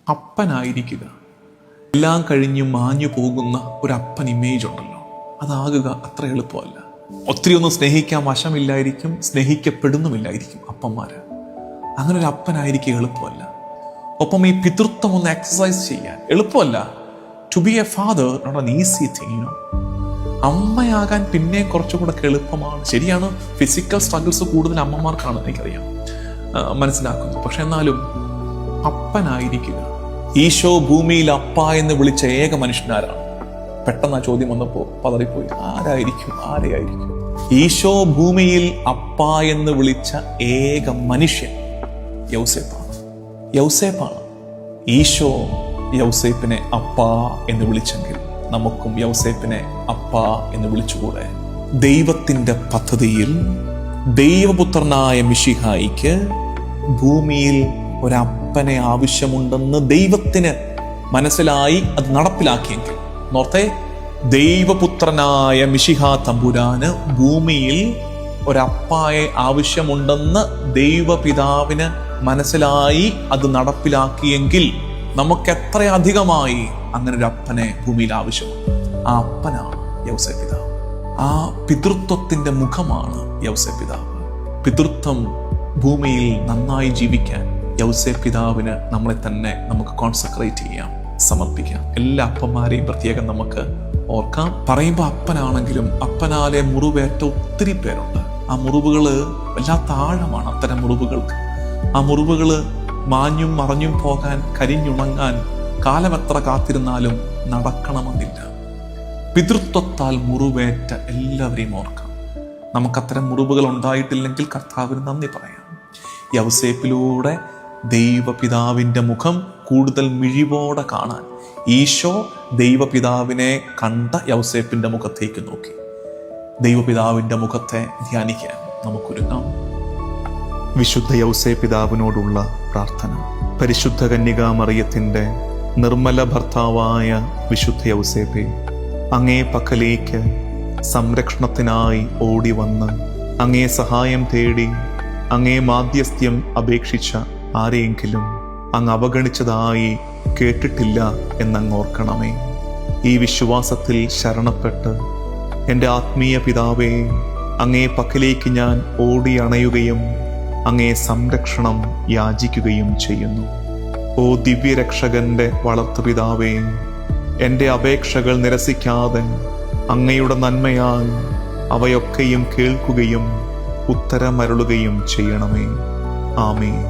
അപ്പനായിരിക്കുക. എല്ലാം കഴിഞ്ഞ് മാഞ്ഞു പോകുന്ന ഒരു അപ്പൻ ഇമേജ് ഉണ്ടല്ലോ, അതാകുക അത്ര എളുപ്പമല്ല. ഒത്തിരി ഒന്നും സ്നേഹിക്കാൻ വശമില്ലായിരിക്കും, സ്നേഹിക്കപ്പെടുന്നുമില്ലായിരിക്കും അപ്പന്മാര്. അങ്ങനെ ഒരു അപ്പനായിരിക്കുക എളുപ്പമല്ല. ഒപ്പം ഈ പിതൃത്വം ഒന്ന് എക്സസൈസ് ചെയ്യാൻ എളുപ്പമല്ല. To be a father not an easy thing. അമ്മയാകാൻ പിന്നെ കുറച്ചുകൂടെ എളുപ്പമാണ്. ശരിയാണ്, ഫിസിക്കൽ സ്ട്രഗിൾസ് കൂടുതൽ അമ്മമാർക്കാണ്, എനിക്കറിയാം, മനസ്സിലാക്കുന്നു. പക്ഷെ എന്നാലും അപ്പനായിരിക്കുക. ഈശോ ഭൂമിയിൽ അപ്പ എന്ന് വിളിച്ച ഏക മനുഷ്യനാരാണ്? പെട്ടെന്ന് ആ ചോദ്യം വന്നപ്പോൾ പതറിപ്പോയി. ആരെയായിരിക്കും? ഈശോ ഭൂമിയിൽ അപ്പ എന്ന് വിളിച്ച ഏക മനുഷ്യൻ യൗസേപ്പാണ്. ഈശോ യൗസേപ്പിനെ അപ്പ എന്ന് വിളിച്ചെങ്കിൽ നമുക്കും യൗസേപ്പിനെ അപ്പ എന്ന് വിളിച്ചുകൂടെ? ദൈവത്തിന്റെ പദ്ധതിയിൽ ദൈവപുത്രനായ മിശിഹായിക്ക് ഭൂമിയിൽ ഒരപ്പനെ ആവശ്യമുണ്ടെന്ന് ദൈവത്തിന് മനസ്സിലായി അത് നടപ്പിലാക്കിയെങ്കിൽ, നോർത്തെ, ദൈവപുത്രനായ മിശിഹാ തമ്പുരാന് ഭൂമിയിൽ ഒരപ്പായെ ആവശ്യമുണ്ടെന്ന് ദൈവപിതാവിന് മനസ്സിലായി അത് നടപ്പിലാക്കിയെങ്കിൽ നമുക്കെത്ര അധികമായി അങ്ങനെ ഒരു അപ്പനെ ഭൂമിയിൽ ആവശ്യമുണ്ട്. ആ അപ്പനാണ് യൗസേപ്പ് പിതാവ്. ആ പിതൃത്വത്തിന്റെ മുഖമാണ് യൗസേപ്പ് പിതാവ്. പിതൃത്വം ഭൂമിയിൽ നന്നായി ജീവിക്കാൻ യൗസേപ്പ് പിതാവിന് നമ്മളെ തന്നെ നമുക്ക് കോൺസെൻട്രേറ്റ് ചെയ്യാം, സമർപ്പിക്കാം. എല്ലാ അപ്പന്മാരെയും പ്രത്യേകം നമുക്ക് ഓർക്കാം. പറയുമ്പോൾ അപ്പനാണെങ്കിലും അപ്പനാലെ മുറിവേറ്റ ഒത്തിരി പേരുണ്ട്. ആ മുറിവുകള് വല്ലാത്ത ആഴമാണ്. അത്തരം മുറിവുകൾക്ക്, ആ മുറിവുകള് മാഞ്ഞും മറഞ്ഞും പോകാൻ, കരിഞ്ഞുണങ്ങാൻ കാലമെത്ര കാത്തിരുന്നാലും നടക്കണമെന്നില്ല. പിതൃത്വത്താൽ മുറിവേറ്റ എല്ലാവരെയും ഓർക്കാം. നമുക്കത്തരം മുറിവുകൾ ഉണ്ടായിട്ടില്ലെങ്കിൽ കർത്താവിന് നന്ദി പറയാം. യൗസേപ്പിലൂടെ ദൈവപിതാവിൻ്റെ മുഖം കൂടുതൽ മിഴിവോടെ കാണാൻ ഈശോ ദൈവപിതാവിനെ കണ്ട യൗസേപ്പിൻ്റെ മുഖത്തേക്ക് നോക്കി. ദൈവപിതാവിൻ്റെ മുഖത്തെ ധ്യാനിക്കാൻ നമുക്കൊരുങ്ങാം. വിശുദ്ധ യൗസേപ്പ് പിതാവിനോടുള്ള പ്രാർത്ഥന. പരിശുദ്ധ കന്യകാ മറിയത്തിൻ്റെ നിർമ്മല ഭർത്താവായ വിശുദ്ധ യൗസേപ്പെ, അങ്ങേ പക്കലേക്ക് സംരക്ഷണത്തിനായി ഓടി വന്ന് അങ്ങേ സഹായം തേടി അങ്ങേ മാധ്യസ്ഥ്യം അപേക്ഷിച്ച ആരെയെങ്കിലും അങ്ങ് അവഗണിച്ചതായി കേട്ടിട്ടില്ല എന്നങ്ങ് ഓർക്കണമേ. ഈ വിശ്വാസത്തിൽ ശരണപ്പെട്ട് എൻ്റെ ആത്മീയ പിതാവേ, അങ്ങേ പക്കലേക്ക് ഞാൻ ഓടി അണയുകയും അങ്ങേ സംരക്ഷണം യാചിക്കുകയും ചെയ്യുന്നു. ഓ ദിവ്യരക്ഷകന്റെ വളർത്തുപിതാവേ, എൻ്റെ അപേക്ഷകൾ നിരസിക്കാതെ അങ്ങയുടെ നന്മയാൽ അവയൊക്കെയും കേൾക്കുകയും ഉത്തരമരുളുകയും ചെയ്യണമേ. ആമേൻ.